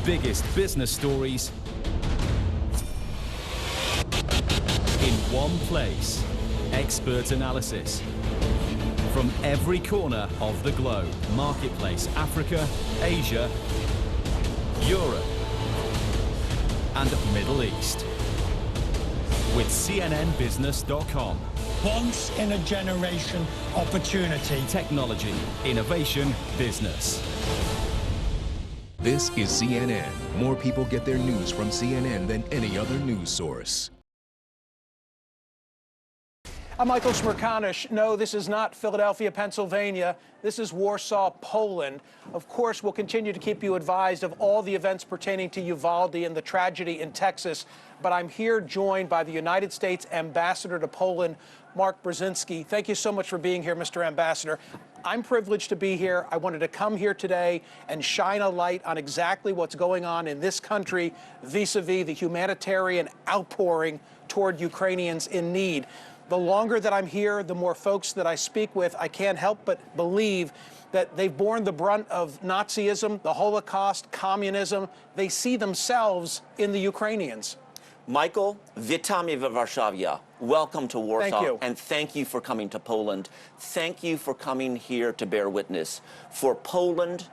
biggest business stories in one place. Expert analysis from every corner of the globe. Marketplace, Africa, Asia, Europe, and Middle East. With CNNBusiness.com. Once-in-a-generation opportunity. Technology, innovation, business. This is CNN. More people get their news from CNN than any other news source. I'm Michael Smerconish. No, this is not Philadelphia, Pennsylvania. This is Warsaw, Poland. Of course, we'll continue to keep you advised of all the events pertaining to Uvalde and the tragedy in Texas. But I'm here joined by the United States Ambassador to Poland, Mark Brzezinski. Thank you so much for being here, Mr. Ambassador. I'm privileged to be here. I wanted to come here today and shine a light on exactly what's going on in this country vis-a-vis the humanitarian outpouring toward Ukrainians in need. The longer that I'm here, the more folks that I speak with, I can't help but believe that they've borne the brunt of Nazism, the Holocaust, communism. They see themselves in the Ukrainians. Michael, witamy we Warszawie. Welcome to Warsaw. Thank you. And thank you for coming to Poland. Thank you for coming here to bear witness. For Poland,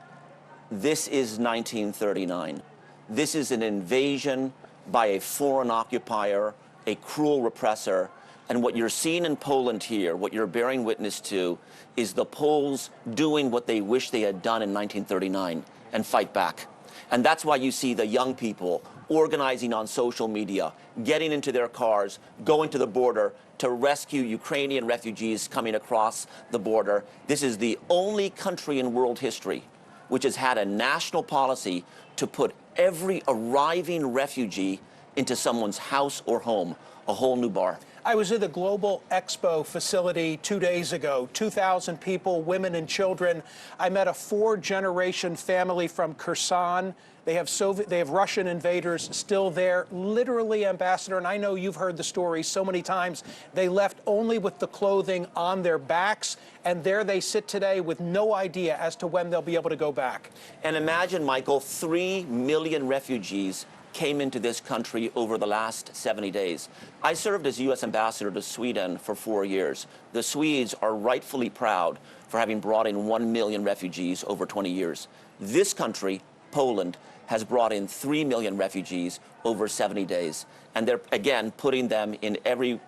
this is 1939. This is an invasion by a foreign occupier, a cruel repressor. And what you're seeing in Poland here, what you're bearing witness to, is the Poles doing what they wish they had done in 1939 and fight back. And that's why you see the young people organizing on social media, getting into their cars, going to the border to rescue Ukrainian refugees coming across the border. This is the only country in world history which has had a national policy to put every arriving refugee into someone's house or home, a whole new bar. I was at the Global Expo facility 2 days ago, 2,000 people, women and children. I met a 4-generation family from Kherson. They have Russian invaders still there, literally, Ambassador, and I know you've heard the story so many times. They left only with the clothing on their backs, and there they sit today with no idea as to when they'll be able to go back. And imagine, Michael, 3 million refugees came into this country over the last 70 days. I served as U.S. Ambassador to Sweden for 4 years. The Swedes are rightfully proud for having brought in 1 million refugees over 20 years. This country, Poland, has brought in 3 million refugees over 70 days. And they're, again, putting them in every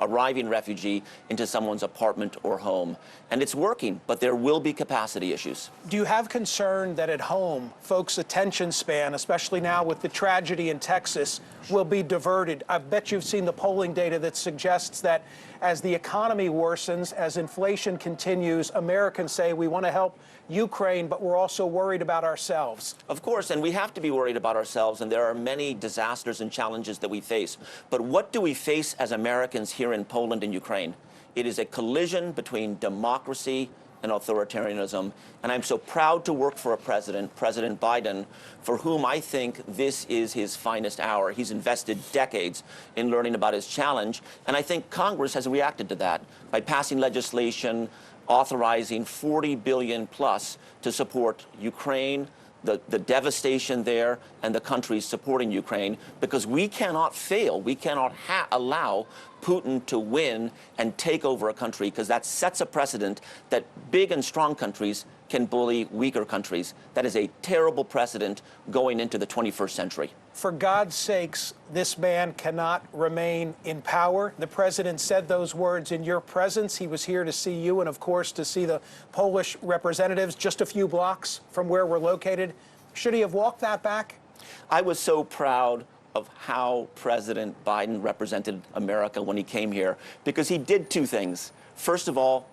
arriving refugee into someone's apartment or home. And it's working, but there will be capacity issues. Do you have concern that at home, folks' attention span, especially now with the tragedy in Texas, will be diverted? I bet you've seen the polling data that suggests that as the economy worsens, as inflation continues, Americans say we want to help Ukraine, but we're also worried about ourselves. Of course, and we have to be worried about ourselves, and there are many disasters and challenges that we face. But what do we face as Americans here in Poland and Ukraine? It is a collision between democracy and authoritarianism, and I'm so proud to work for a president, President Biden, for whom I think this is his finest hour. He's invested decades in learning about his challenge, and I think Congress has reacted to that by passing legislation authorizing $40 billion plus to support Ukraine, the devastation there, and the countries supporting Ukraine, because we cannot fail. We cannot allow Putin to win and take over a country, because that sets a precedent that big and strong countries can bully weaker countries. That is a terrible precedent going into the 21st century. For God's sakes, this man cannot remain in power. The president said those words in your presence. He was here to see you and, of course, to see the Polish representatives just a few blocks from where we're located. Should he have walked that back? I was so proud of how President Biden represented America when he came here, because he did 2 things. First of all,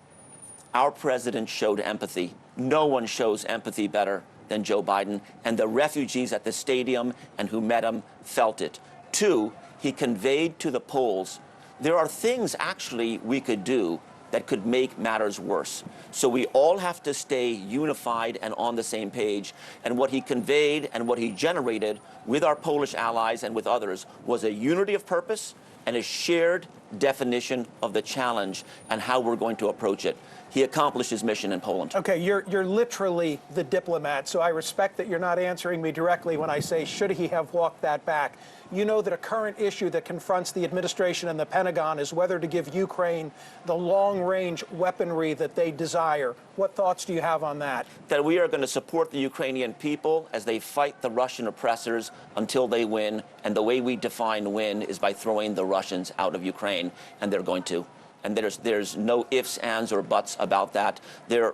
our president showed empathy. No one shows empathy better than Joe Biden, and the refugees at the stadium and who met him felt it. 2, he conveyed to the Poles, there are things actually we could do that could make matters worse. So we all have to stay unified and on the same page. And what he conveyed and what he generated with our Polish allies and with others was a unity of purpose and a shared definition of the challenge and how we're going to approach it. He accomplished his mission in Poland. Okay, you're literally the diplomat, so I respect that you're not answering me directly when I say, should he have walked that back? You know that a current issue that confronts the administration and the Pentagon is whether to give Ukraine the long-range weaponry that they desire. What thoughts do you have on that? That we are going to support the Ukrainian people as they fight the Russian oppressors until they win, and the way we define win is by throwing the Russians out of Ukraine, and they're going to. And there's no ifs, ands, or buts about that.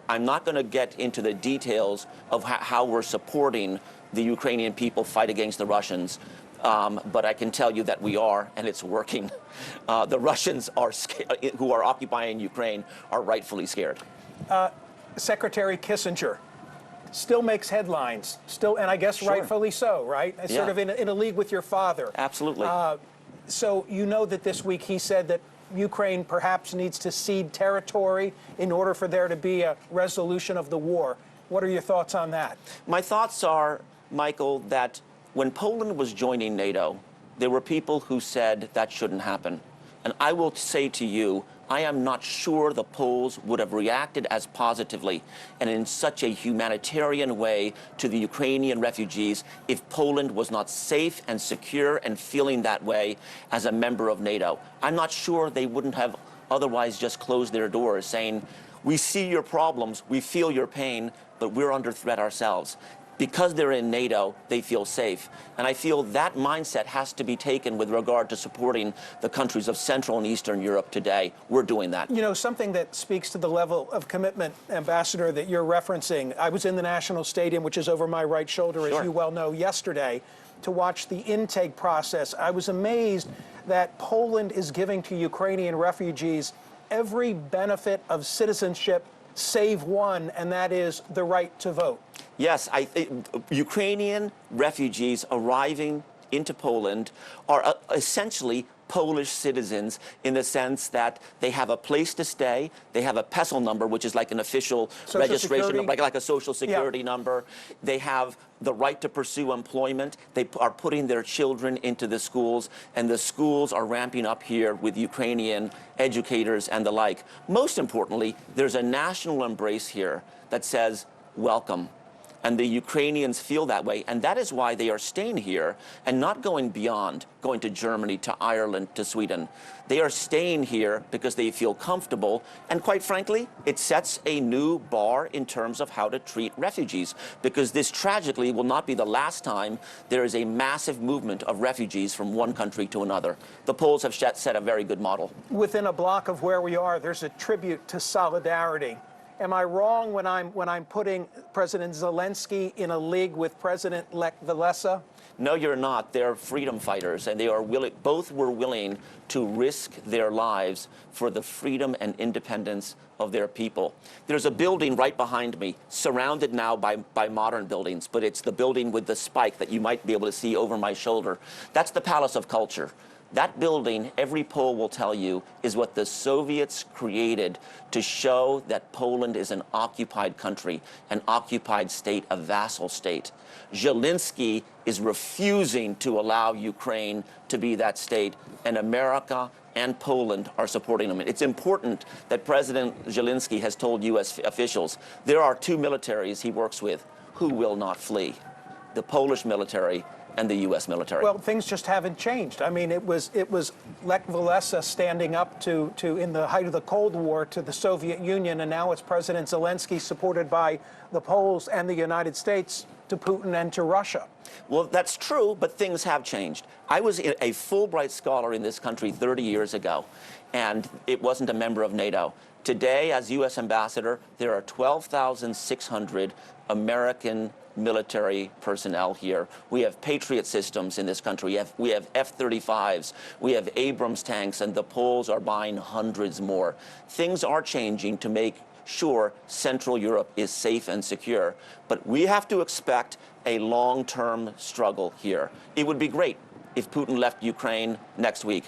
I'm not going to get into the details of how we're supporting the Ukrainian people fight against the Russians, but I can tell you that we are, and it's working. The Russians who are occupying Ukraine are rightfully scared. Secretary Kissinger still makes headlines, and I guess Sure. rightfully so, right? Yeah. Sort of in a league with your father. Absolutely. So you know that this week he said that Ukraine perhaps needs to cede territory in order for there to be a resolution of the war. What are your thoughts on that? My thoughts are, Michael, that when Poland was joining NATO, there were people who said that shouldn't happen. And I will say to you, I am not sure the Poles would have reacted as positively and in such a humanitarian way to the Ukrainian refugees if Poland was not safe and secure and feeling that way as a member of NATO. I'm not sure they wouldn't have otherwise just closed their doors, saying, we see your problems, we feel your pain, but we're under threat ourselves. Because they're in NATO, they feel safe. And I feel that mindset has to be taken with regard to supporting the countries of Central and Eastern Europe today. We're doing that. You know, something that speaks to the level of commitment, Ambassador, that you're referencing. I was in the National Stadium, which is over my right shoulder, Sure. as you well know, yesterday, to watch the intake process. I was amazed that Poland is giving to Ukrainian refugees every benefit of citizenship save one, and that is the right to vote. Yes, Ukrainian refugees arriving into Poland are essentially Polish citizens in the sense that they have a place to stay, they have a PESEL number, which is like an official registration, like a social security number. They have the right to pursue employment. They are putting their children into the schools, and the schools are ramping up here with Ukrainian educators and the like. Most importantly, there's a national embrace here that says, welcome. And the Ukrainians feel that way, and that is why they are staying here and not going beyond, going to Germany, to Ireland, to Sweden. They are staying here because they feel comfortable, and quite frankly, it sets a new bar in terms of how to treat refugees, because this tragically will not be the last time there is a massive movement of refugees from one country to another. The Poles have set a very good model. Within a block of where we are, there's a tribute to solidarity. Am I wrong when I'm putting President Zelensky in a league with President Lech Walesa? No, you're not. They're freedom fighters, and they are both were willing to risk their lives for the freedom and independence of their people. There's a building right behind me, surrounded now by modern buildings, but it's the building with the spike that you might be able to see over my shoulder. That's the Palace of Culture. That building, every Pole will tell you, is what the Soviets created to show that Poland is an occupied country, an occupied state, a vassal state. Zelensky is refusing to allow Ukraine to be that state, and America and Poland are supporting him. It's important that President Zelensky has told U.S. officials there are two militaries he works with who will not flee, the Polish military and the U.S. military. Well, things just haven't changed. I mean, it was Lech Walesa standing up to in the height of the Cold War to the Soviet Union, and now it's President Zelensky, supported by the Poles and the United States, to Putin and to Russia. Well, that's true, but things have changed. I was a Fulbright scholar in this country 30 years ago, and it wasn't a member of NATO. Today, as U.S. ambassador, there are 12,600 American military personnel here. We have Patriot systems in this country. We have F-35s. We have Abrams tanks, and the Poles are buying hundreds more. Things are changing to make sure Central Europe is safe and secure, but we have to expect a long-term struggle here. It would be great if Putin left Ukraine next week.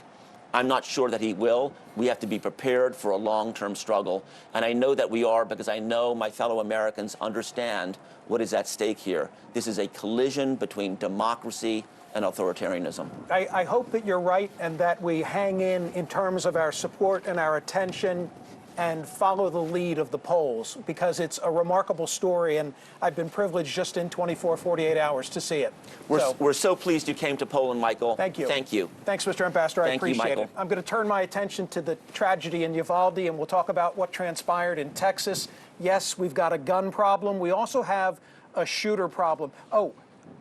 I'm not sure that he will. We have to be prepared for a long-term struggle. And I know that we are, because I know my fellow Americans understand what is at stake here. This is a collision between democracy and authoritarianism. I hope that you're right and that we hang in terms of our support and our attention and follow the lead of the polls, because it's a remarkable story, and I've been privileged just in 24, 48 hours to see it. We're so pleased you came to Poland, Michael. Thank you. Thank you. Thanks, Mr. Ambassador. I Thank you, appreciate Michael. it. I'm going to turn my attention to the tragedy in Uvalde, and we'll talk about what transpired in Texas. Yes, we've got a gun problem. We also have a shooter problem. Oh,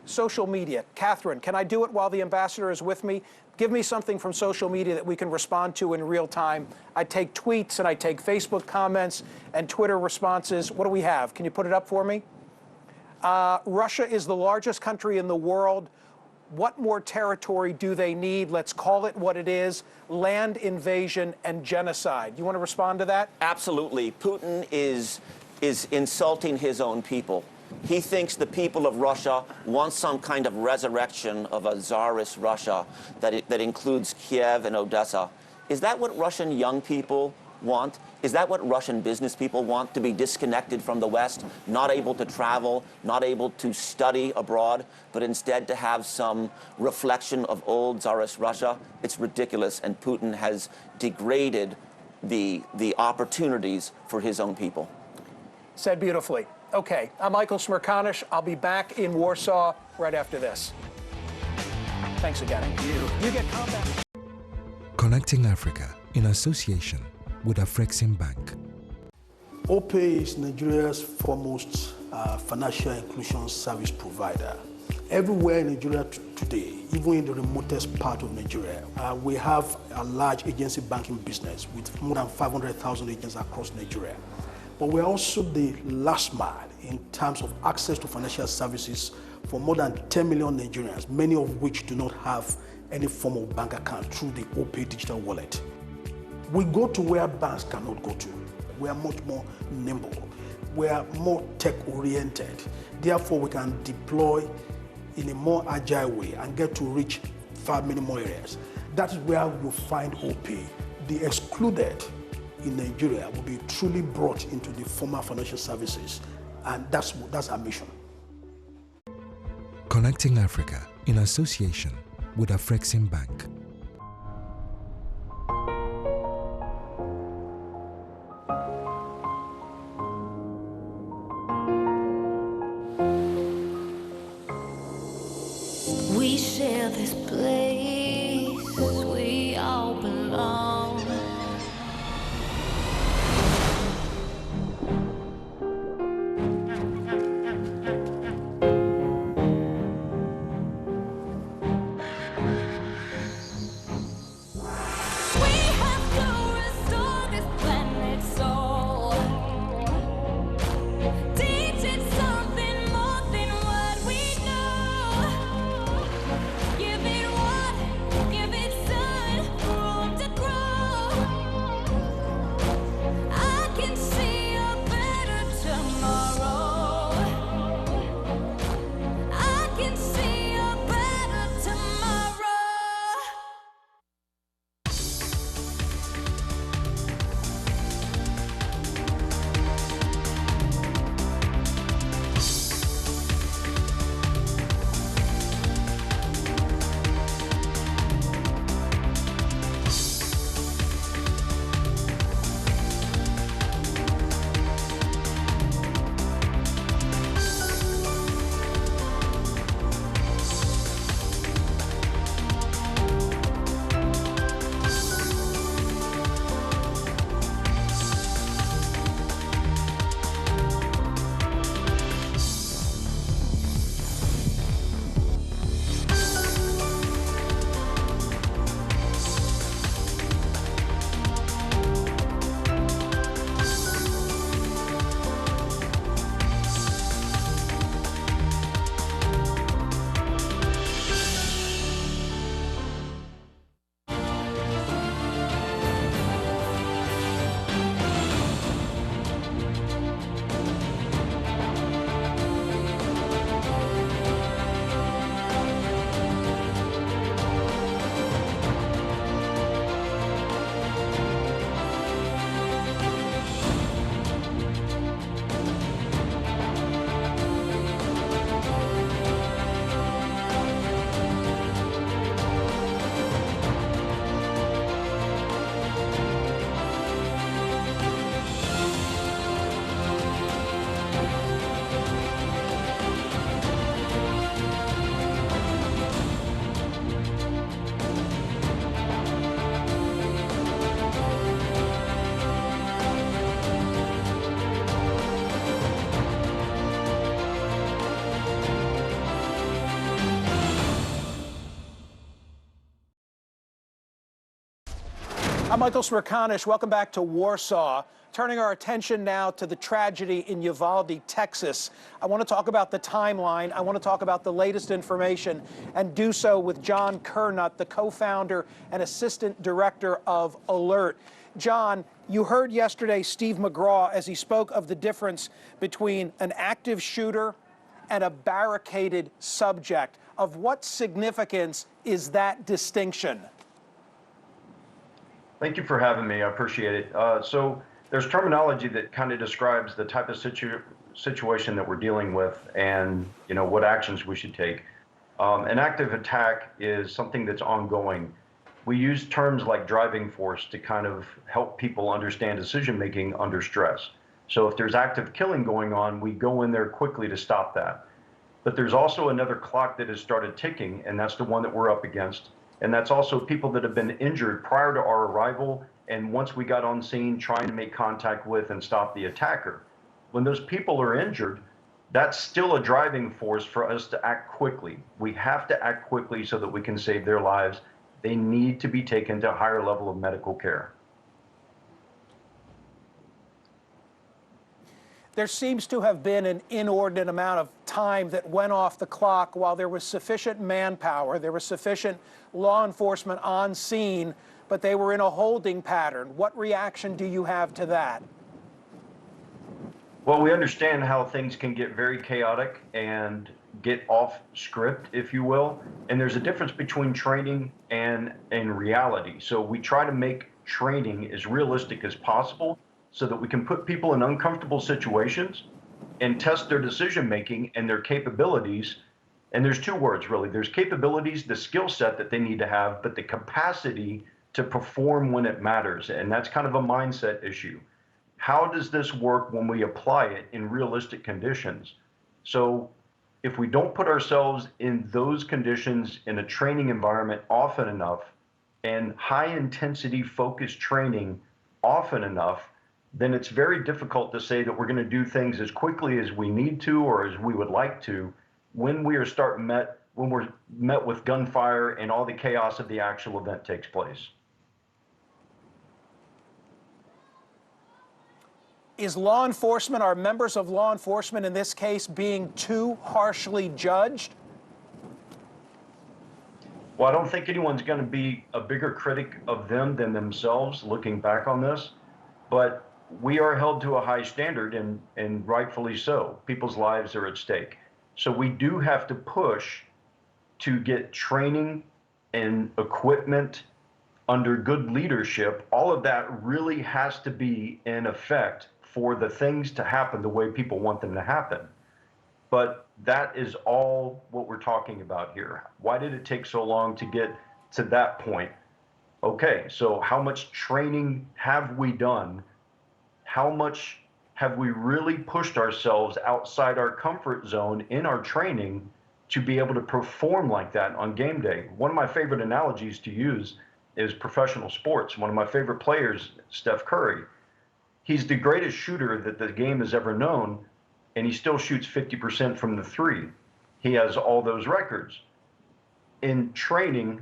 social media. Catherine, can I do it while the ambassador is with me? Give me something from social media that we can respond to in real time. I take tweets and I take Facebook comments and Twitter responses. What do we have? Can you put it up for me? Russia is the largest country in the world. What more territory do they need? Let's call it what it is: land invasion and genocide. You want to respond to that? Absolutely. Putin is insulting his own people. He thinks the people of Russia want some kind of resurrection of a czarist Russia that includes Kiev and Odessa. Is that what Russian young people want? Is that what Russian business people want? To be disconnected from the West, not able to travel, not able to study abroad, but instead to have some reflection of old czarist Russia? It's ridiculous, and Putin has degraded the opportunities for his own people. Said beautifully. Okay, I'm Michael Smerconish. I'll be back in Warsaw right after this. Thanks again. You get combat. Connecting Africa in association with Afrexim Bank. OPay is Nigeria's foremost financial inclusion service provider. Everywhere in Nigeria today, even in the remotest part of Nigeria, we have a large agency banking business with more than 500,000 agents across Nigeria. But we're also the last mile in terms of access to financial services for more than 10 million Nigerians, many of which do not have any form of bank account through the OPay digital wallet. We go to where banks cannot go to. We are much more nimble. We are more tech-oriented. Therefore, we can deploy in a more agile way and get to reach far many more areas. That is where you find OPay. The excluded in Nigeria will be truly brought into the formal financial services, and that's our mission. Connecting Africa in association with Afrexim Bank. We share this place, we all belong. I'm Michael Smerconish. Welcome back to Warsaw. Turning our attention now to the tragedy in Uvalde, Texas. I want to talk about the timeline. I want to talk about the latest information and do so with John Kernut, the co-founder and assistant director of Alert. John, you heard yesterday Steve McGraw as he spoke of the difference between an active shooter and a barricaded subject. Of what significance is that distinction? Thank you for having me. I appreciate it. So there's terminology that kind of describes the type of situation that we're dealing with and what actions we should take. An active attack is something that's ongoing. We use terms like driving force to kind of help people understand decision making under stress. So if there's active killing going on, we go in there quickly to stop that. But there's also another clock that has started ticking, and that's the one that we're up against. And that's also people that have been injured prior to our arrival, and once we got on scene, trying to make contact with and stop the attacker. When those people are injured, that's still a driving force for us to act quickly. We have to act quickly so that we can save their lives. They need to be taken to a higher level of medical care. There seems to have been an inordinate amount of time that went off the clock while there was sufficient manpower, there was sufficient law enforcement on scene, but they were in a holding pattern. What reaction do you have to that? Well, we understand how things can get very chaotic and get off script, if you will. And there's a difference between training and reality. So we try to make training as realistic as possible so that we can put people in uncomfortable situations and test their decision making and their capabilities. And there's two words, really. There's capabilities, the skill set that they need to have, but the capacity to perform when it matters. And that's kind of a mindset issue. How does this work when we apply it in realistic conditions? So if we don't put ourselves in those conditions in a training environment often enough and high intensity focused training often enough, then it's very difficult to say that we're going to do things as quickly as we need to or as we would like to when we're met with gunfire and all the chaos of the actual event takes place. Is law enforcement, are members of law enforcement in this case being too harshly judged? Well, I don't think anyone's going to be a bigger critic of them than themselves looking back on this, but we are held to a high standard, and rightfully so. People's lives are at stake. So we do have to push to get training and equipment under good leadership. All of that really has to be in effect for the things to happen the way people want them to happen. But that is all what we're talking about here. Why did it take so long to get to that point? Okay, so how much training have we done? How much have we really pushed ourselves outside our comfort zone in our training to be able to perform like that on game day? One of my favorite analogies to use is professional sports. One of my favorite players, Steph Curry. He's the greatest shooter that the game has ever known, and he still shoots 50% from the three. He has all those records. In training,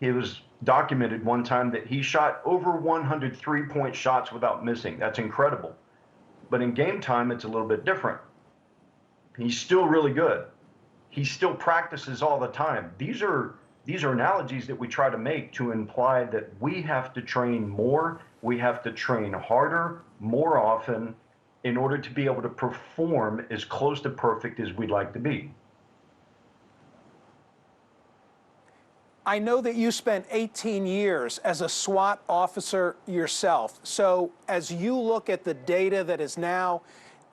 it was documented one time that he shot over 100 three-point shots without missing. That's incredible. But in game time, it's a little bit different. He's still really good. He still practices all the time. These are analogies that we try to make to imply that we have to train more, we have to train harder, more often, in order to be able to perform as close to perfect as we'd like to be. I know that you spent 18 years as a SWAT officer yourself. So as you look at the data that is now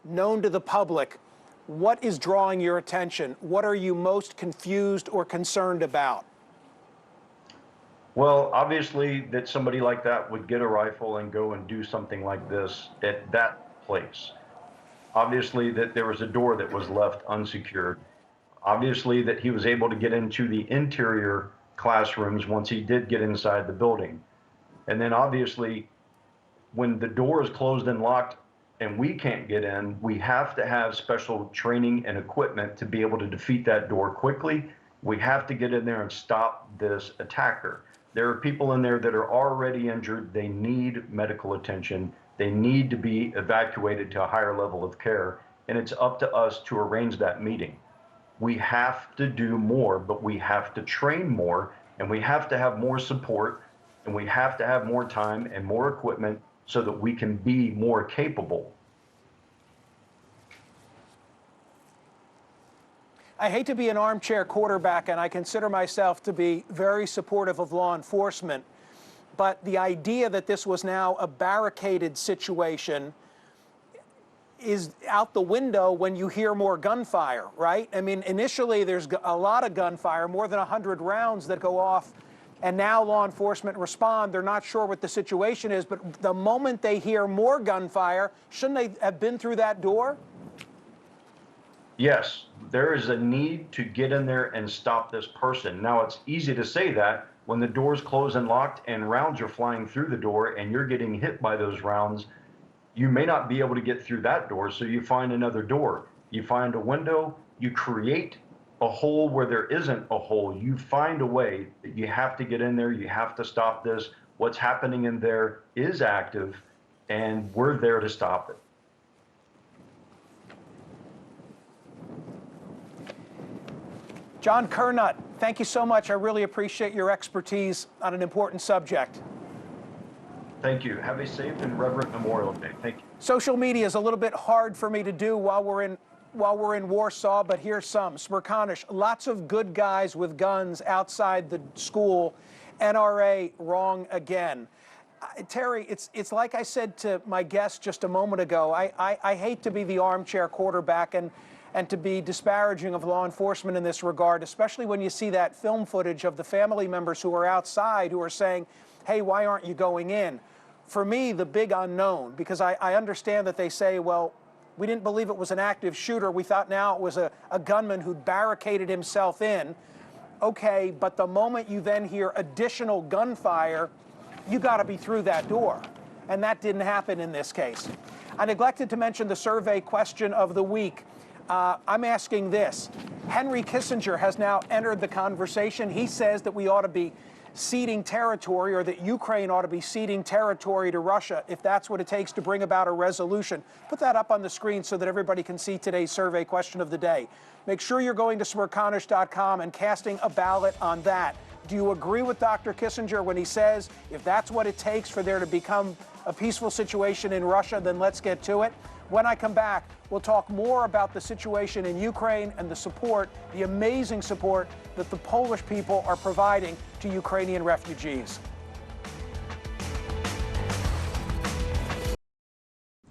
known to the public, what is drawing your attention? What are you most confused or concerned about? Well, obviously that somebody like that would get a rifle and go and do something like this at that place. Obviously that there was a door that was left unsecured. Obviously that he was able to get into the interior classrooms once he did get inside the building. And then obviously when the door is closed and locked and we can't get in, we have to have special training and equipment to be able to defeat that door quickly. We have to get in there and stop this attacker. There are people in there that are already injured. They need medical attention. They need to be evacuated to a higher level of care. And it's up to us to arrange that meeting. We have to do more, but we have to train more, and we have to have more support, and we have to have more time and more equipment so that we can be more capable. I hate to be an armchair quarterback, and I consider myself to be very supportive of law enforcement, but the idea that this was now a barricaded situation is out the window when you hear more gunfire, right? I mean, initially there's a lot of gunfire, more than 100 rounds that go off, and now law enforcement respond. They're not sure what the situation is, but the moment they hear more gunfire, shouldn't they have been through that door? Yes, there is a need to get in there and stop this person. Now, it's easy to say that when the door's closed and locked and rounds are flying through the door and you're getting hit by those rounds. You may not be able to get through that door, so you find another door. You find a window, you create a hole where there isn't a hole. You find a way that you have to get in there, you have to stop this. What's happening in there is active, and we're there to stop it. John Kernut, thank you so much. I really appreciate your expertise on an important subject. Thank you. Have a safe and reverent Memorial Day. Thank you. Social media is a little bit hard for me to do while we're in Warsaw, but here's some. Smerconish, lots of good guys with guns outside the school. NRA, wrong again. Terry, it's like I said to my guest just a moment ago. I hate to be the armchair quarterback and to be disparaging of law enforcement in this regard, especially when you see that film footage of the family members who are outside who are saying, hey, why aren't you going in? For me, the big unknown, because I understand that they say, well, we didn't believe it was an active shooter. We thought now it was a gunman who'd barricaded himself in. Okay, but the moment you then hear additional gunfire, you got to be through that door. And that didn't happen in this case. I neglected to mention the survey question of the week. I'm asking this. Henry Kissinger has now entered the conversation. He says that we ought to be ceding territory, or that Ukraine ought to be ceding territory to Russia if that's what it takes to bring about a resolution. Put that up on the screen so that everybody can see today's survey question of the day. Make sure you're going to smerconish.com and casting a ballot on that. Do you agree with Dr. Kissinger when he says if that's what it takes for there to become a peaceful situation in Russia, then let's get to it? When I come back, we'll talk more about the situation in Ukraine and the support, the amazing support that the Polish people are providing to Ukrainian refugees.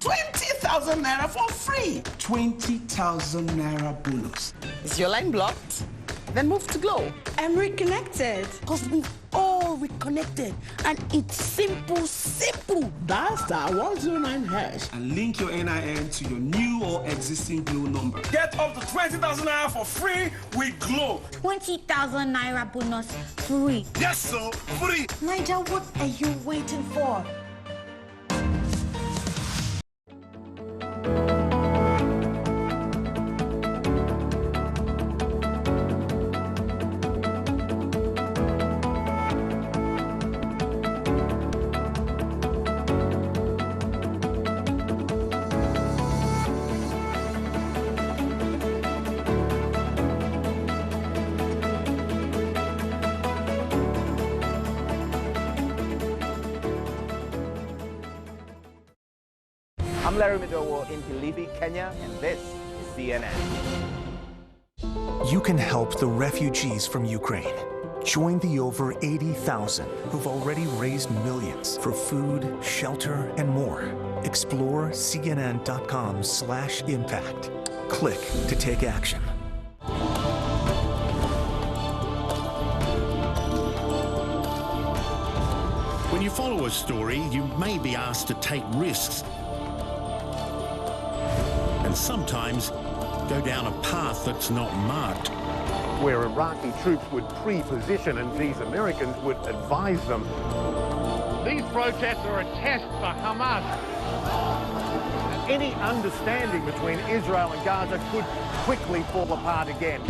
20,000 naira for free. 20,000 naira bonus. Is your line blocked? Then move to Glow. I'm reconnected. Because we've all reconnected. And it's simple, simple. Dial *109# and link your NIN to your new or existing Glow number. Get up to 20,000 naira for free with Glow. 20,000 naira bonus free. Yes, sir, free. Naija, what are you waiting for? I'm Larry Madowo in Kilifi, Kenya, and this is CNN. You can help the refugees from Ukraine. Join the over 80,000 who've already raised millions for food, shelter, and more. Explore cnn.com/impact. Click to take action. When you follow a story, you may be asked to take risks. And sometimes go down a path that's not marked. Where Iraqi troops would pre-position and these Americans would advise them. These protests are a test for Hamas. Any understanding between Israel and Gaza could quickly fall apart again.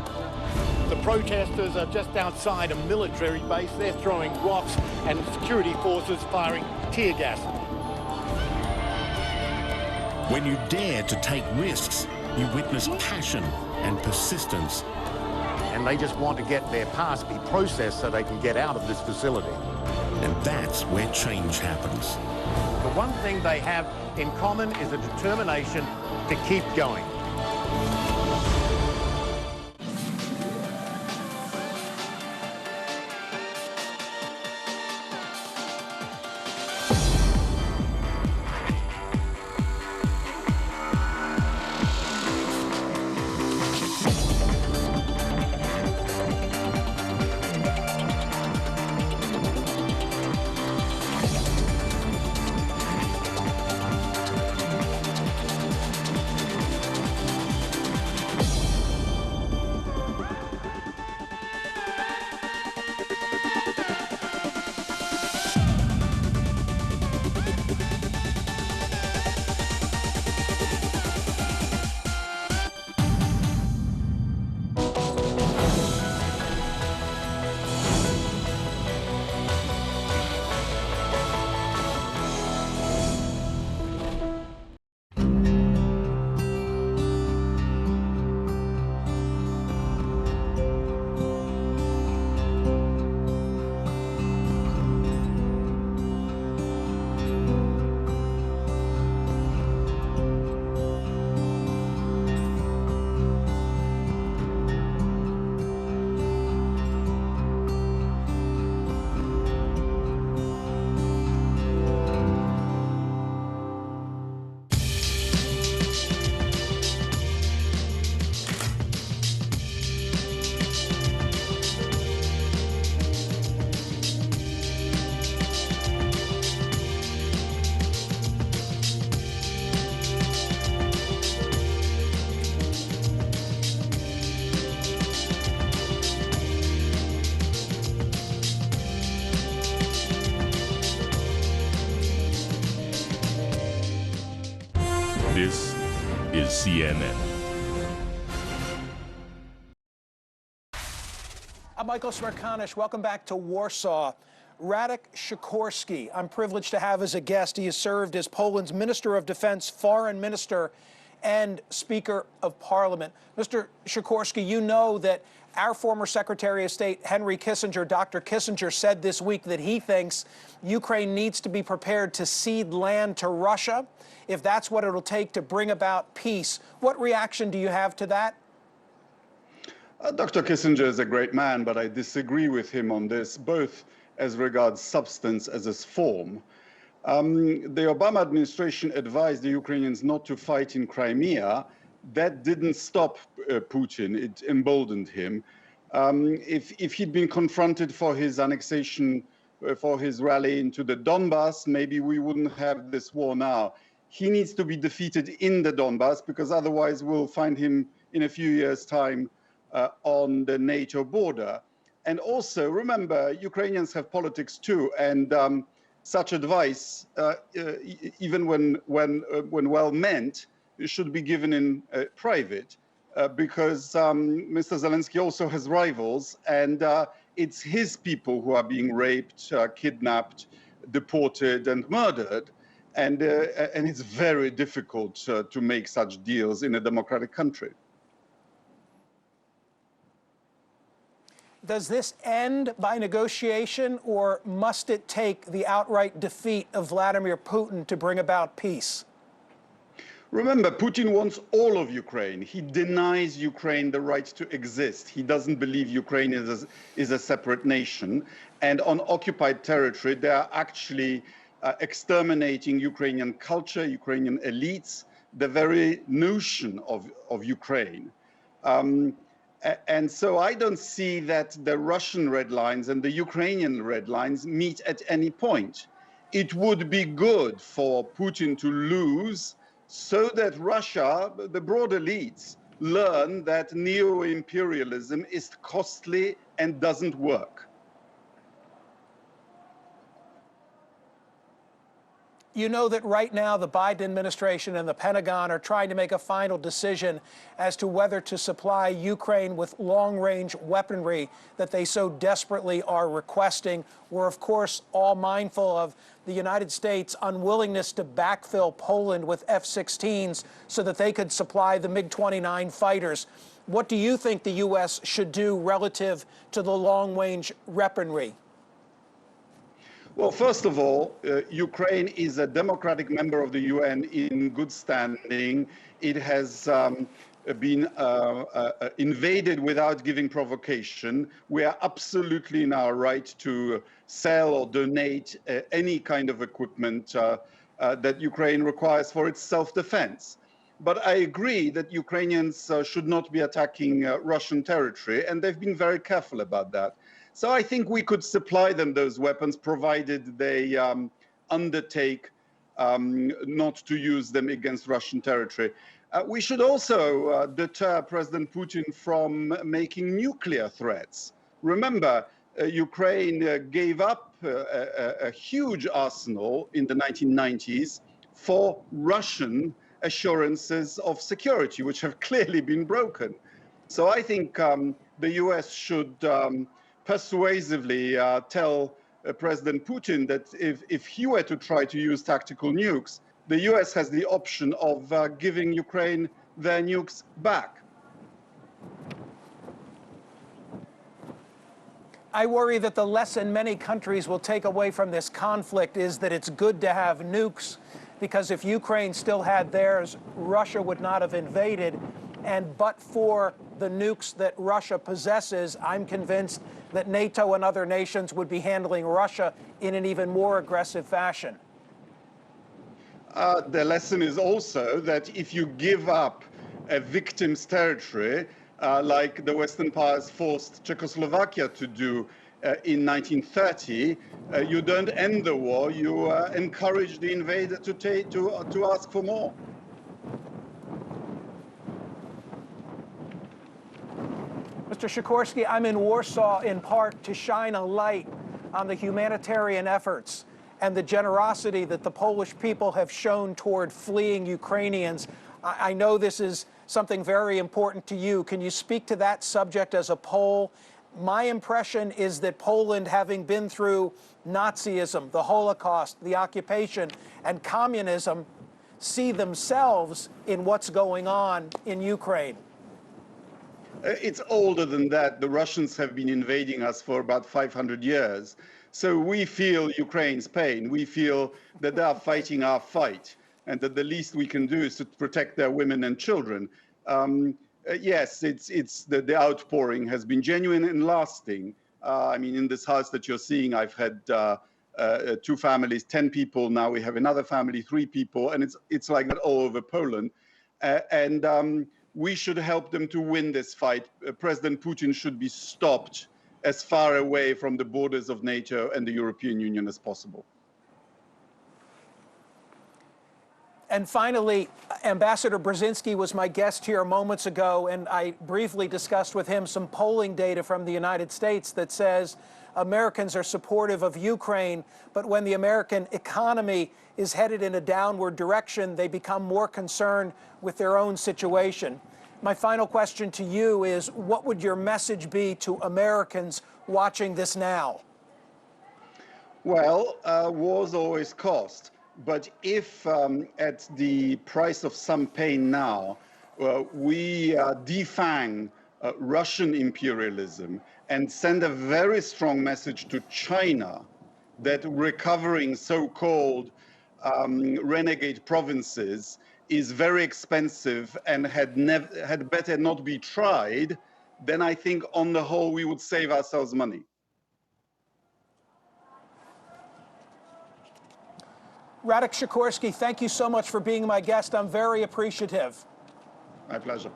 The protesters are just outside a military base. They're throwing rocks and security forces firing tear gas. When you dare to take risks, you witness passion and persistence. And they just want to get their past be processed so they can get out of this facility. And that's where change happens. The one thing they have in common is a determination to keep going. This is CNN. I'm Michael Smerconish. Welcome back to Warsaw. Radek Sikorski, I'm privileged to have as a guest. He has served as Poland's Minister of Defense, Foreign Minister, and Speaker of Parliament. Mr. Sikorski, you know that our former Secretary of State, Henry Kissinger, Dr. Kissinger, said this week that he thinks Ukraine needs to be prepared to cede land to Russia if that's what it'll take to bring about peace. What reaction do you have to that? Dr. Kissinger is a great man, but I disagree with him on this, both as regards substance as is form. The Obama administration advised the Ukrainians not to fight in Crimea. That didn't stop Putin. It emboldened him. If he'd been confronted for his annexation, for his rally into the Donbass, maybe we wouldn't have this war now. He needs to be defeated in the Donbass, because otherwise we'll find him in a few years' time on the NATO border. And also, remember, Ukrainians have politics too, and such advice, even when well meant, should be given in private, because Mr. Zelensky also has rivals, and it's his people who are being raped, kidnapped, deported, and murdered. And it's very difficult to make such deals in a democratic country. Does this end by negotiation, or must it take the outright defeat of Vladimir Putin to bring about peace? Remember, Putin wants all of Ukraine. He denies Ukraine the right to exist. He doesn't believe Ukraine is a separate nation. And on occupied territory, they are actually exterminating Ukrainian culture, Ukrainian elites, the very notion of Ukraine. And so I don't see that the Russian red lines and the Ukrainian red lines meet at any point. It would be good for Putin to lose so that Russia, the broad elites, learn that neo-imperialism is costly and doesn't work. You know that right now the Biden administration and the Pentagon are trying to make a final decision as to whether to supply Ukraine with long-range weaponry that they so desperately are requesting. We're, of course, all mindful of the United States' unwillingness to backfill Poland with F-16s so that they could supply the MiG-29 fighters. What do you think the U.S. should do relative to the long-range weaponry? Well, first of all, Ukraine is a democratic member of the UN in good standing. It has been invaded without giving provocation. We are absolutely in our right to sell or donate any kind of equipment that Ukraine requires for its self-defense. But I agree that Ukrainians should not be attacking Russian territory, and they've been very careful about that. So I think we could supply them those weapons, provided they undertake not to use them against Russian territory. We should also deter President Putin from making nuclear threats. Remember, Ukraine gave up a huge arsenal in the 1990s for Russian assurances of security, which have clearly been broken. So I think the US should persuasively tell President Putin that if he were to try to use tactical nukes, the US has the option of giving Ukraine their nukes back. I worry that the lesson many countries will take away from this conflict is that it's good to have nukes, because if Ukraine still had theirs, Russia would not have invaded. And but for the nukes that Russia possesses, I'm convinced that NATO and other nations would be handling Russia in an even more aggressive fashion. The lesson is also that if you give up a victim's territory, like the Western powers forced Czechoslovakia to do in 1930, you don't end the war, you encourage the invader to ask for more. Mr. Sikorski, I'm in Warsaw in part to shine a light on the humanitarian efforts and the generosity that the Polish people have shown toward fleeing Ukrainians. I know this is something very important to you. Can you speak to that subject as a Pole? My impression is that Poland, having been through Nazism, the Holocaust, the occupation, and communism, see themselves in what's going on in Ukraine. It's older than that. The Russians have been invading us for about 500 years. So we feel Ukraine's pain. We feel that they are fighting our fight, and that the least we can do is to protect their women and children. Yes, the outpouring has been genuine and lasting. I mean, in this house that you're seeing, I've had 2 families, 10 people. Now we have another family, 3 people, and it's like that all over Poland. We should help them to win this fight. President Putin should be stopped as far away from the borders of NATO and the European Union as possible. And finally, Ambassador Brzezinski was my guest here moments ago, and I briefly discussed with him some polling data from the United States that says Americans are supportive of Ukraine, but when the American economy is headed in a downward direction, they become more concerned with their own situation. My final question to you is, what would your message be to Americans watching this now? Well, wars always cost. But if at the price of some pain now, we defang Russian imperialism and send a very strong message to China that recovering so-called renegade provinces is very expensive and had better not be tried, then I think on the whole we would save ourselves money. Radek Sikorski, thank you so much for being my guest. I'm very appreciative. My pleasure.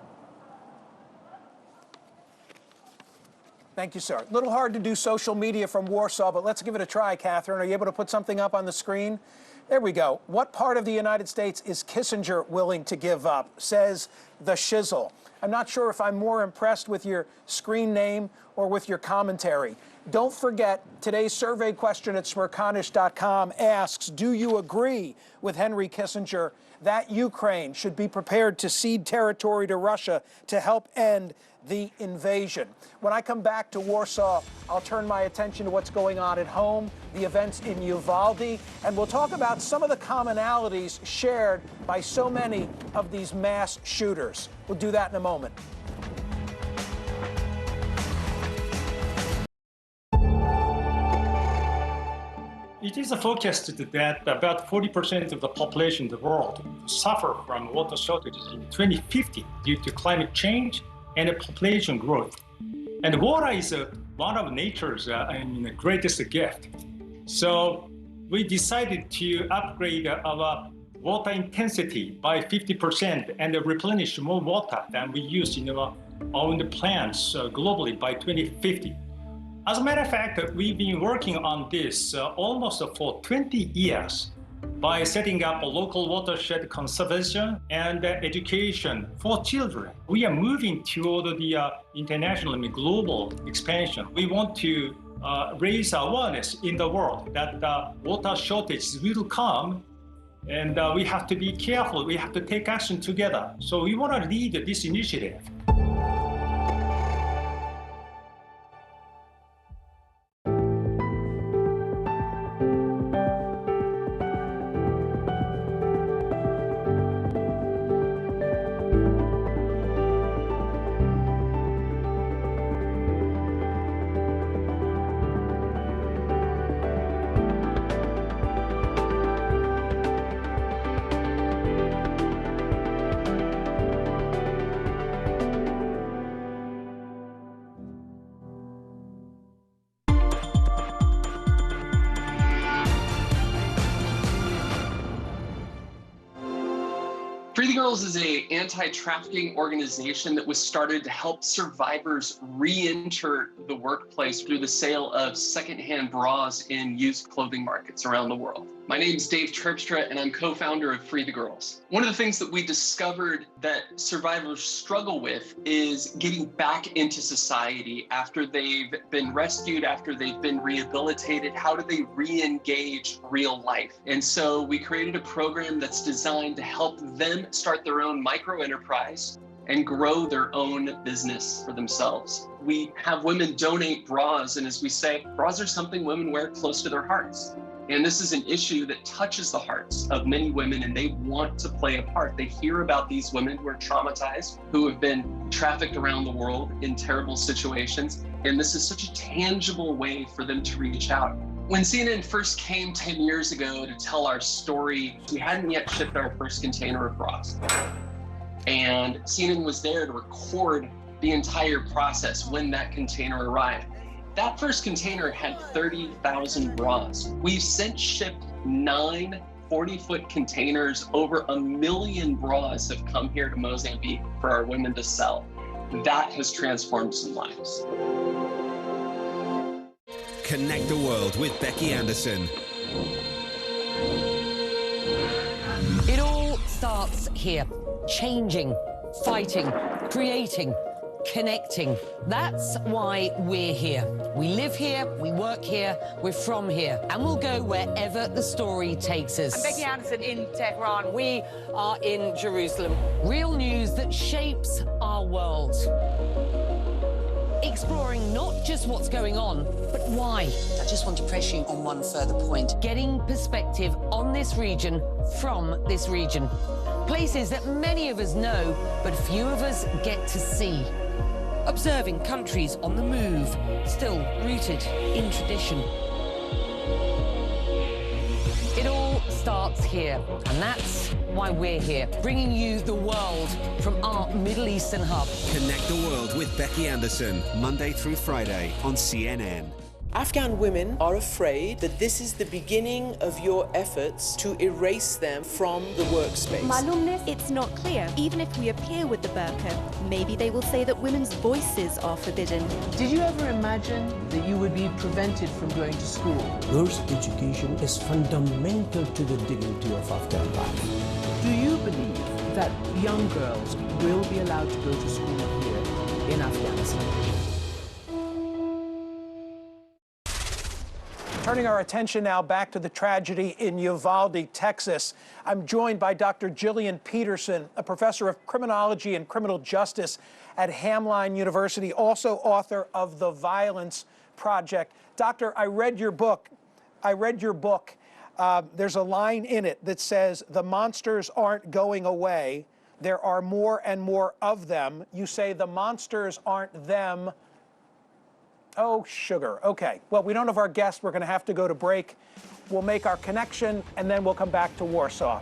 Thank you, sir. A little hard to do social media from Warsaw, but let's give it a try, Catherine. Are you able to put something up on the screen? There we go. What part of the United States is Kissinger willing to give up? Says the shizzle. I'm not sure if I'm more impressed with your screen name or with your commentary. Don't forget, today's survey question at smerconish.com asks, do you agree with Henry Kissinger that Ukraine should be prepared to cede territory to Russia to help end the invasion? When I come back to Warsaw, I'll turn my attention to what's going on at home, the events in Uvalde, and we'll talk about some of the commonalities shared by so many of these mass shooters. We'll do that in a moment. It is forecasted that about 40% of the population in the world will suffer from water shortages in 2050 due to climate change and population growth. And water is one of nature's greatest gift. So we decided to upgrade our water intensity by 50% and replenish more water than we use in our own plants globally by 2050. As a matter of fact, we've been working on this almost for 20 years by setting up a local watershed conservation and education for children. We are moving toward the international and global expansion. We want to raise awareness in the world that water shortages will come, and we have to be careful. We have to take action together. So we want to lead this initiative. Free the Girls is an anti-trafficking organization that was started to help survivors re-enter the workplace through the sale of secondhand bras in used clothing markets around the world. My name is Dave Terpstra, and I'm co-founder of Free the Girls. One of the things that we discovered that survivors struggle with is getting back into society after they've been rescued, after they've been rehabilitated. How do they re-engage real life? And so we created a program that's designed to help them start their own micro-enterprise and grow their own business for themselves. We have women donate bras, and as we say, bras are something women wear close to their hearts. And this is an issue that touches the hearts of many women, and they want to play a part. They hear about these women who are traumatized, who have been trafficked around the world in terrible situations, and this is such a tangible way for them to reach out. When CNN first came 10 years ago to tell our story, we hadn't yet shipped our first container of bras. And CNN was there to record the entire process when that container arrived. That first container had 30,000 bras. We've since shipped 9 40-foot containers. Over 1 million bras have come here to Mozambique for our women to sell. That has transformed some lives. Connect the World with Becky Anderson. It all starts here. Changing, fighting, creating, connecting. That's why we're here. We live here, we work here, we're from here, and we'll go wherever the story takes us. I'm Becky Anderson in Tehran. We are in Jerusalem. Real news that shapes our world. Exploring not just what's going on, but why. I just want to press you on one further point. Getting perspective on this region from this region. Places that many of us know, but few of us get to see. Observing countries on the move, still rooted in tradition. It all starts here, and that's why we're here, bringing you the world from our Middle Eastern hub. Connect the World with Becky Anderson, Monday through Friday on CNN. Afghan women are afraid that this is the beginning of your efforts to erase them from the workspace. Malumness, it's not clear. Even if we appear with the burqa, maybe they will say that women's voices are forbidden. Did you ever imagine that you would be prevented from going to school? Girls' education is fundamental to the dignity of Afghan life. Do you believe that young girls will be allowed to go to school here in Afghanistan? Turning our attention now back to the tragedy in Uvalde, Texas. I'm joined by Dr. Gillian Peterson, a professor of criminology and criminal justice at Hamline University, also author of The Violence Project. Doctor, I read your book. There's a line in it that says, "The monsters aren't going away. There are more and more of them." You say the monsters aren't them. Oh, sugar. Okay. Well, we don't have our guest. We're going to have to go to break. We'll make our connection, and then we'll come back to Warsaw.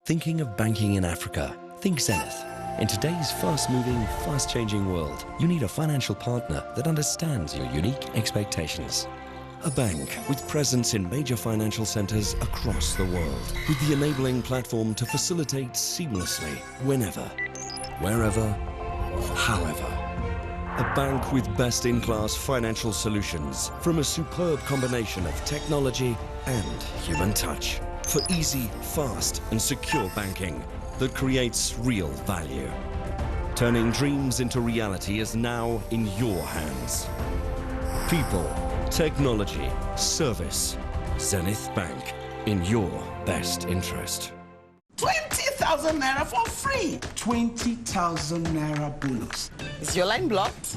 Thinking of banking in Africa? Think Zenith. In today's fast-moving, fast-changing world, you need a financial partner that understands your unique expectations. A bank with presence in major financial centers across the world, with the enabling platform to facilitate seamlessly, whenever, wherever, however. A bank with best-in-class financial solutions from a superb combination of technology and human touch. For easy, fast, and secure banking that creates real value. Turning dreams into reality is now in your hands. People, technology, service. Zenith Bank, in your best interest. 20,000 naira for free. 20,000 naira bonus. Is your line blocked?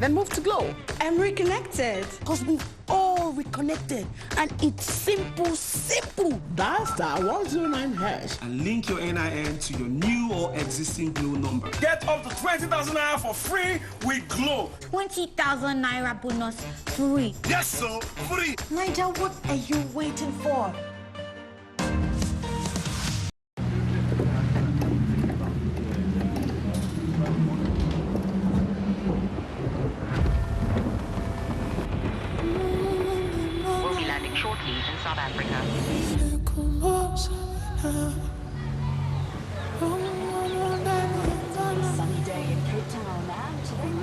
Then move to Glow. I'm reconnected. Because we've all reconnected. And it's simple, simple. Dial *109# and link your NIN to your new or existing Glow number. Get up to 20,000 naira for free with Glow. 20,000 naira bonus free. Yes, sir, free. Nigel, what are you waiting for? Shortly in South Africa. Sunny day in Cape Town and today.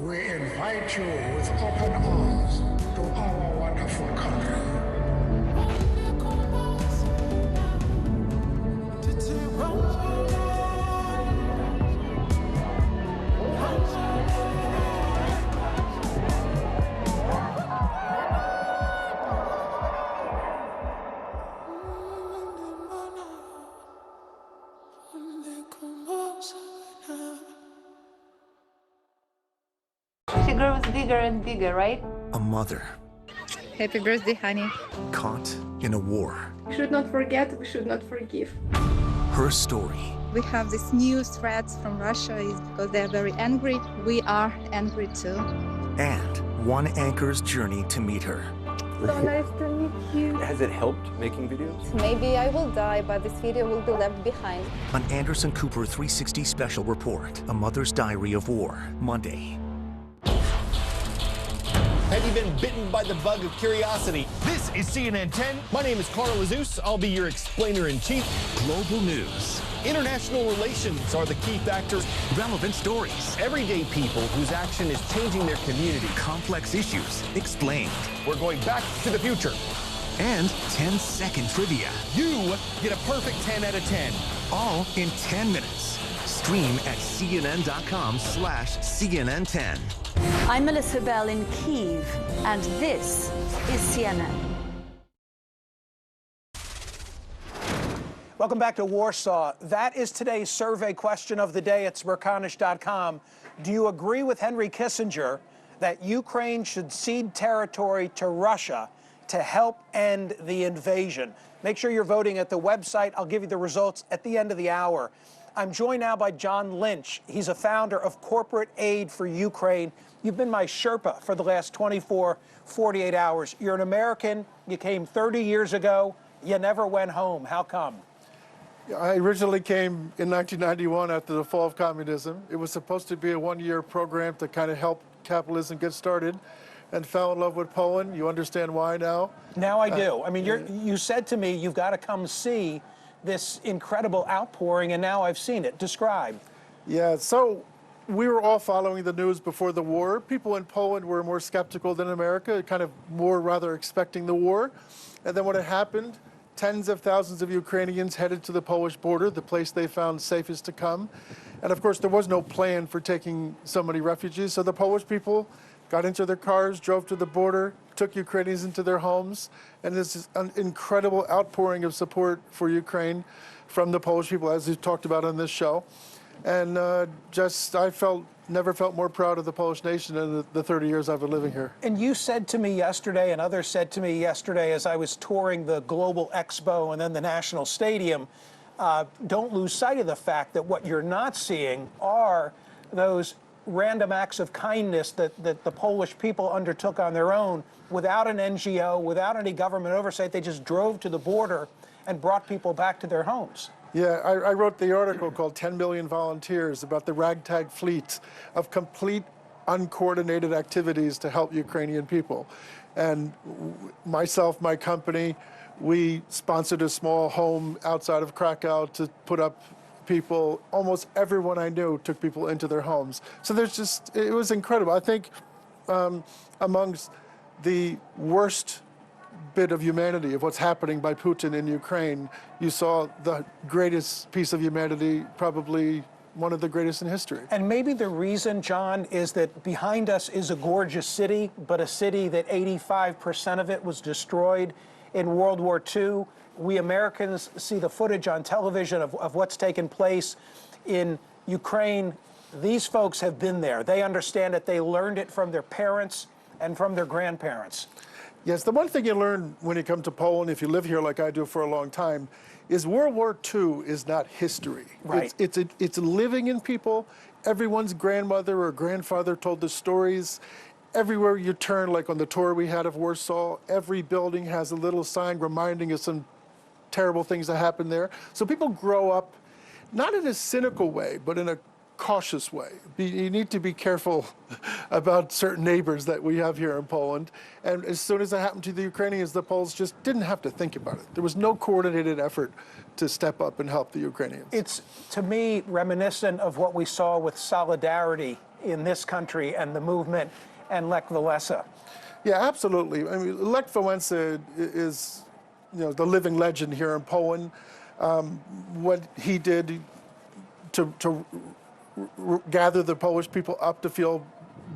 We invite you with open arms to our wonderful country. She grows bigger and bigger, right? A mother Happy birthday, honey. caught in a war. We should not forget, we should not forgive. Her story, We have these new threats from Russia is because they are very angry. We are angry too. and one anchor's journey to meet her. So nice to meet you. Has it helped making videos? Maybe I will die, but this video will be left behind. An Anderson Cooper 360 special report, A Mother's Diary of War, Monday. Have you been bitten by the bug of curiosity? This is CNN 10. My name is Carl Azus. I'll be your explainer-in-chief. Global news. International relations are the key factors. Relevant stories. Everyday people whose action is changing their community. Complex issues explained. We're going back to the future. And 10-second trivia. You get a perfect 10 out of 10. All in 10 minutes. Stream at cnn.com/CNN10. I'm Melissa Bell in Kyiv, and this is CNN. Welcome back to Warsaw. That is today's survey question of the day at Smerconish.com. Do you agree with Henry Kissinger that Ukraine should cede territory to Russia to help end the invasion? Make sure you're voting at the website. I'll give you the results at the end of the hour. I'm joined now by John Lynch. He's a founder of Corporate Aid for Ukraine. You've been my Sherpa for the last 24, 48 hours. You're an American. You came 30 years ago. You never went home. How come? I originally came in 1991 after the fall of communism. It was supposed to be a one-year program to kind of help capitalism get started, and fell in love with Poland. You understand why now? Now I do. I mean, you said to me, you've got to come see this incredible outpouring, and now I've seen it. Describe. Yeah, so we were all following the news before the war. People in Poland were more skeptical than America, kind of more rather expecting the war. And then when it happened, tens of thousands of Ukrainians headed to the Polish border, the place they found safest to come. And of course, there was no plan for taking so many refugees, so the Polish people got into their cars, drove to the border, took Ukrainians into their homes, and this is an incredible outpouring of support for Ukraine from the Polish people, as we've talked about on this show. And I never felt more proud of the Polish nation in the 30 years I've been living here. And you said to me yesterday, and others said to me yesterday as I was touring the Global Expo and then the National Stadium, don't lose sight of the fact that what you're not seeing are those random acts of kindness that the Polish people undertook on their own without an NGO, without any government oversight. They just drove to the border and brought people back to their homes. Yeah, I wrote the article called 10 Million Volunteers about the ragtag fleet of complete uncoordinated activities to help Ukrainian people. And myself, my company, we sponsored a small home outside of Krakow to put up people. Almost everyone I knew took people into their homes. So it was incredible. I think amongst the worst bit of humanity of what's happening by Putin in Ukraine, you saw the greatest piece of humanity, probably one of the greatest in history. And maybe the reason, John, is that behind us is a gorgeous city, but a city that 85% of it was destroyed in World War II. We Americans see the footage on television of what's taken place in Ukraine. These folks have been there. They understand it. They learned it from their parents and from their grandparents. Yes, the one thing you learn when you come to Poland, if you live here like I do for a long time, is World War II is not history. Right. It's living in people. Everyone's grandmother or grandfather told the stories. Everywhere you turn, like on the tour we had of Warsaw, every building has a little sign reminding us some terrible things that happened there. So people grow up, not in a cynical way, but in a cautious way. You need to be careful about certain neighbors that we have here in Poland. And as soon as it happened to the Ukrainians, the Poles just didn't have to think about it. There was no coordinated effort to step up and help the Ukrainians. It's, to me, reminiscent of what we saw with Solidarity in this country and the movement and Lech Walesa. Yeah, absolutely. I mean, Lech Walesa is, the living legend here in Poland. What he did to gather the Polish people up to feel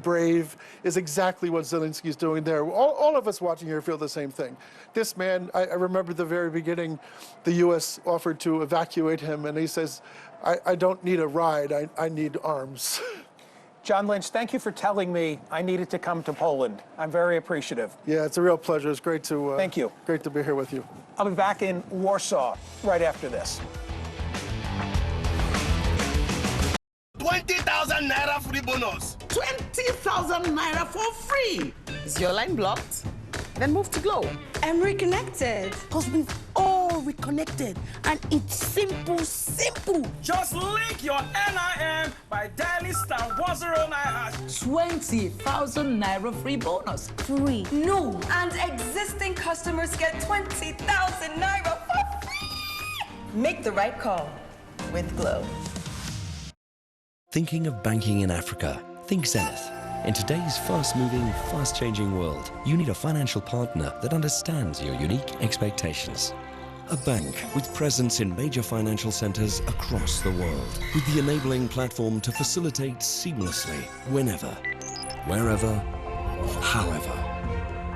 brave is exactly what Zelensky's doing there. All of us watching here feel the same thing. This man, I remember the very beginning, the U.S. offered to evacuate him, and he says, I don't need a ride, I need arms. John Lynch, thank you for telling me I needed to come to Poland. I'm very appreciative. Yeah, it's a real pleasure. It's great to thank you. Great to be here with you. I'll be back in Warsaw right after this. 20,000 naira free bonus. 20,000 naira for free. Is your line blocked? Then move to Glow. I'm reconnected. Because we've all reconnected, and it's simple. Just link your NIN by dialing *109#. 20,000 naira free bonus. Free. No, and existing customers get 20,000 naira for free. Make the right call with Glow. Thinking of banking in Africa? Think Zenith. In today's fast-moving, fast-changing world, you need a financial partner that understands your unique expectations. A bank with presence in major financial centers across the world, with the enabling platform to facilitate seamlessly, whenever, wherever, however.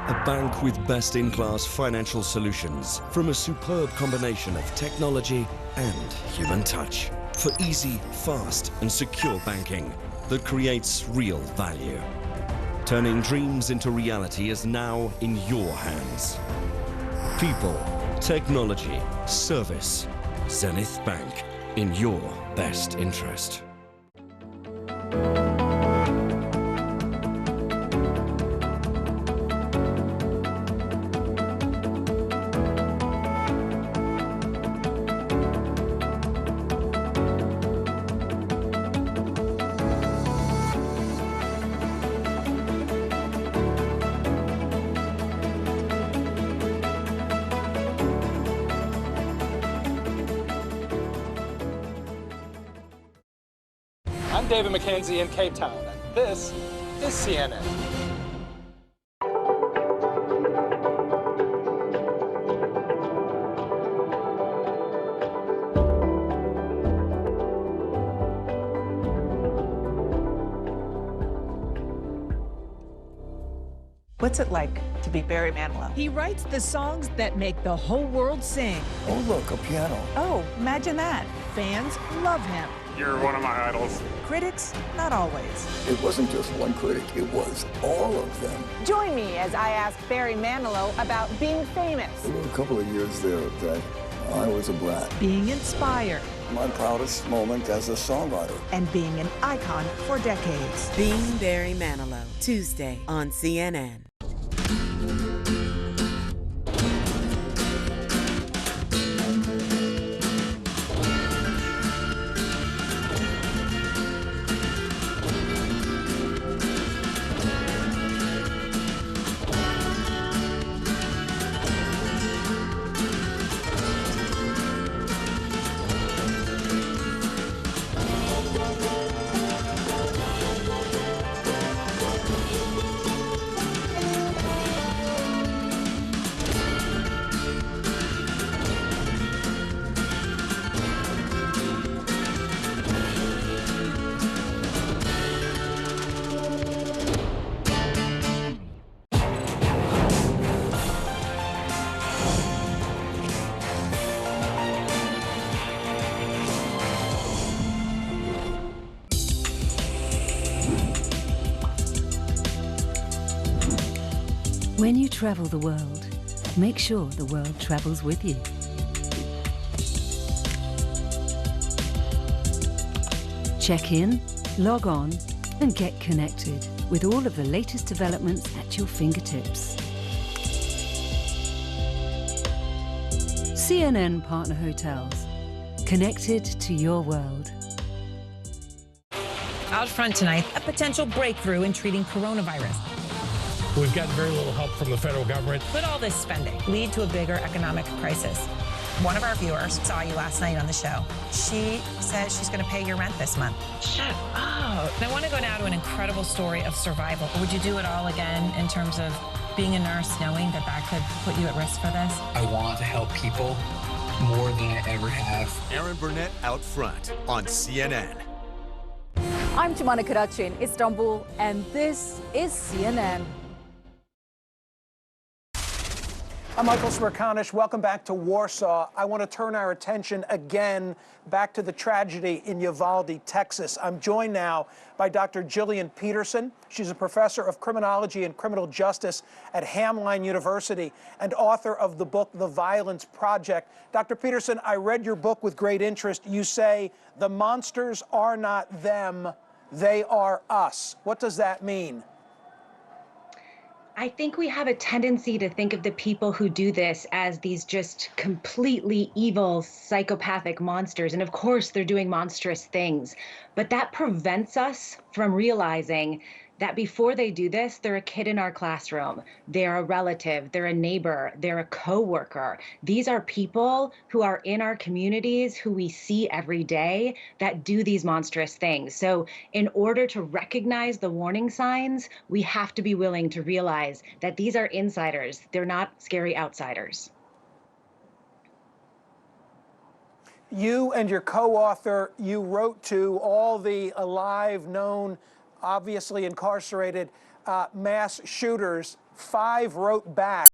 A bank with best-in-class financial solutions from a superb combination of technology and human touch for easy, fast, and secure banking that creates real value. Turning dreams into reality is now in your hands. People, technology, service. Zenith Bank, in your best interest. I'm David McKenzie in Cape Town, and this is CNN. What's it like to be Barry Manilow? He writes the songs that make the whole world sing. Oh, look, a piano. Oh, imagine that. Fans love him. You're one of my idols. Critics, not always. It wasn't just one critic, it was all of them. Join me as I ask Barry Manilow about being famous. There were a couple of years there that I was a brat. Being inspired. My proudest moment as a songwriter. And being an icon for decades. Being Barry Manilow, Tuesday on CNN. When you travel the world, make sure the world travels with you. Check in, log on, and get connected with all of the latest developments at your fingertips. CNN Partner Hotels, connected to your world. Out front tonight, a potential breakthrough in treating coronavirus. We've gotten very little help from the federal government. Could all this spending lead to a bigger economic crisis? One of our viewers saw you last night on the show. She says she's going to pay your rent this month. Shut up. I want to go now to an incredible story of survival. Would you do it all again in terms of being a nurse, knowing that that could put you at risk for this? I want to help people more than I ever have. Erin Burnett out front on CNN. I'm Tumana Karachi in Istanbul, and this is CNN. I'm Michael Smerconish. Welcome back to Warsaw. I want to turn our attention again back to the tragedy in Uvalde, Texas. I'm joined now by Dr. Gillian Peterson. She's a professor of criminology and criminal justice at Hamline University and author of the book, The Violence Project. Dr. Peterson, I read your book with great interest. You say, the monsters are not them, they are us. What does that mean? I think we have a tendency to think of the people who do this as these just completely evil, psychopathic monsters. And of course, they're doing monstrous things. But that prevents us from realizing that before they do this, they're a kid in our classroom. They're a relative, they're a neighbor, they're a coworker. These are people who are in our communities, who we see every day, that do these monstrous things. So in order to recognize the warning signs, we have to be willing to realize that these are insiders. They're not scary outsiders. You and your co-author, you wrote to all the alive, known, obviously incarcerated mass shooters. 5 wrote back.